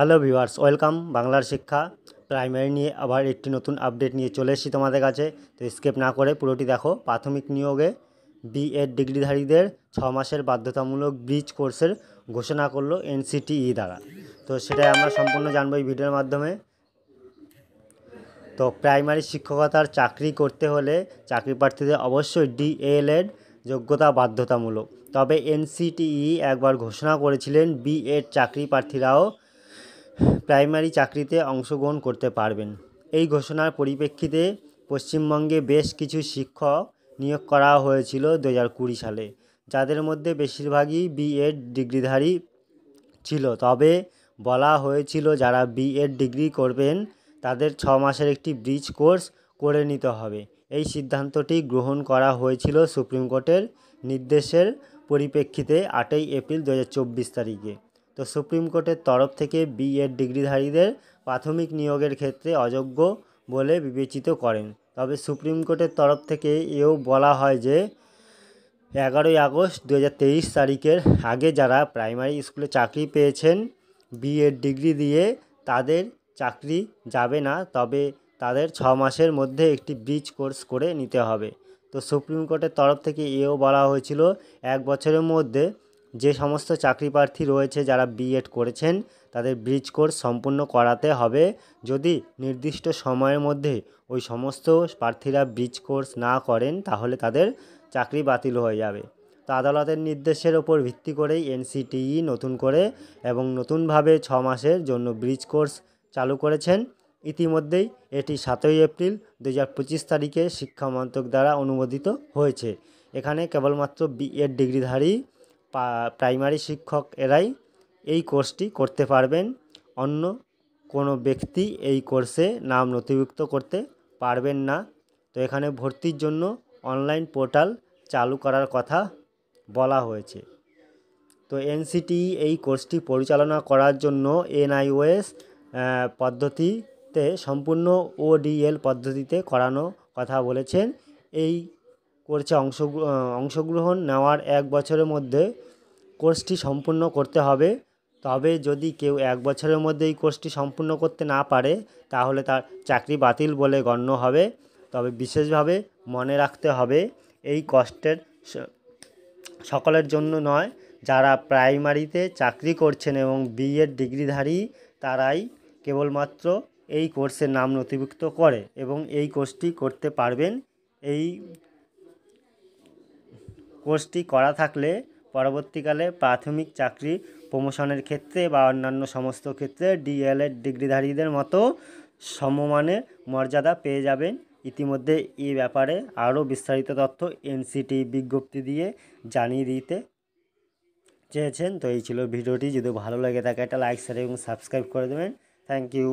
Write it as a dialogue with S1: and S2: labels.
S1: Hello viewers, welcome বাংলার শিক্ষা primary নিয়ে আবার একটি নতুন আপডেট নিয়ে চলে এসেছি তোমাদের কাছে। তো স্কিপ না করে পুরোটি দেখো। প্রাথমিক নিয়োগে বিএড ডিগ্রিধারীদের 6 মাসের বাধ্যতামূলক ব্রিজ কোর্সের ঘোষণা করলো এনসিটিই দ্বারা। তো সেটাই আমরা সম্পূর্ণ জানবো এই ভিডিওর মাধ্যমে। তো প্রাইমারি শিক্ষকতার চাকরি করতে হলে চাকরি প্রার্থীদের অবশ্যই ডিএলএড যোগ্যতা বাধ্যতামূলক। তবে এনসিটিই একবার ঘোষণা করেছিলেন বিএড চাকরি প্রার্থীরাও প্রাইমারি চাকরিতে অংশগ্রহণ করতে পারবেন। এই ঘোষণার পরিপ্রেক্ষিতে পশ্চিমবঙ্গে বেশ কিছু শিক্ষক নিয়োগ করা হয়েছিল 2020 সালে, যাদের মধ্যে বেশিরভাগই বিএড ডিগ্রিধারী ছিল। তবে বলা হয়েছিল যারা বিএড ডিগ্রি করবেন তাদের 6 মাসের একটি ব্রিজ কোর্স করে নিতে হবে। এই সিদ্ধান্তটি গ্রহণ করা হয়েছিল সুপ্রিম কোর্টের নির্দেশের পরিপ্রেক্ষিতে 8ই এপ্রিল 2024 তারিখে। তো সুপ্রিম কোর্টের তরফ থেকে বিএড ডিগ্রিধারীদের প্রাথমিক নিয়োগের ক্ষেত্রে অযোগ্য বলে বিবেচিত করেন। তবে সুপ্রিম কোর্টের তরফ থেকে এও বলা হয় যে 11ই আগস্ট 2023 তারিখের আগে যারা প্রাইমারি স্কুলে চাকরি পেয়েছেন বিএড ডিগ্রি দিয়ে, তাদের চাকরি যাবে না, তবে তাদের 6 মাসের মধ্যে একটি ব্রিজ কোর্স করে নিতে হবে। তো সুপ্রিম কোর্টের তরফ থেকে এও বলা হয়েছিল 1 বছরের মধ্যে যে সমস্ত চাকরি প্রার্থী রয়েছে যারা বিএড করেছেন তাদের ব্রিজ কোর্স সম্পূর্ণ করাতে হবে। যদি নির্দিষ্ট সময়ের মধ্যে ওই সমস্ত প্রার্থীরা ব্রিজ কোর্স না করেন তাহলে তাদের চাকরি বাতিল হয়ে যাবে। তো আদালতের নির্দেশের ওপর ভিত্তি করেই এনসিটিই নতুন করে এবং নতুনভাবে 6 মাসের জন্য ব্রিজ কোর্স চালু করেছেন। ইতিমধ্যেই এটি 7ই এপ্রিল 2025 তারিখে শিক্ষা মন্ত্রক দ্বারা অনুমোদিত হয়েছে। এখানে কেবলমাত্র বিএড ডিগ্রিধারী প্রাইমারি শিক্ষক এরাই এই কোর্সটি করতে পারবেন। অন্য কোনো ব্যক্তি এই কোর্সে নাম নথিভুক্ত করতে পারবেন না। তো এখানে ভর্তির জন্য অনলাইন পোর্টাল চালু করার কথা বলা হয়েছে। তো এনসিটিই এই কোর্সটি পরিচালনা করার জন্য এনআইওএস পদ্ধতিতে সম্পূর্ণ ওডিএল পদ্ধতিতে করানো কথা বলেছেন। এই কোর্সে অংশগ্রহণ নেওয়ার 1 বছরের মধ্যে কোর্সটি সম্পূর্ণ করতে হবে। তবে যদি কেউ 1 বছরের মধ্যে এই কোর্সটি সম্পূর্ণ করতে না পারে তাহলে তার চাকরি বাতিল বলে গণ্য হবে। তবে বিশেষভাবে মনে রাখতে হবে এই কষ্টের সকলের জন্য নয়। যারা প্রাইমারিতে চাকরি করছেন এবং বিএড ডিগ্রিধারী তারাই কেবলমাত্র এই কোর্সের নাম নথিভুক্ত করে এবং এই কোর্সটি করতে পারবেন। এই কোর্সটি করা থাকলে পরবর্তীকালে প্রাথমিক চাকরি প্রমোশনের ক্ষেত্রে বা অন্যান্য সমস্ত ক্ষেত্রে ডিএলএড ডিগ্রিধারীদের মতো সমমানের মর্যাদা পেয়ে যাবেন। ইতিমধ্যে এই ব্যাপারে আরও বিস্তারিত তথ্য এনসিটিই বিজ্ঞপ্তি দিয়ে জানিয়ে দিতে চেয়েছেন। তো এই ছিল ভিডিওটি। যদি ভালো লাগে থাকে একটা লাইক, শেয়ার এবং সাবস্ক্রাইব করে দেবেন। Thank you.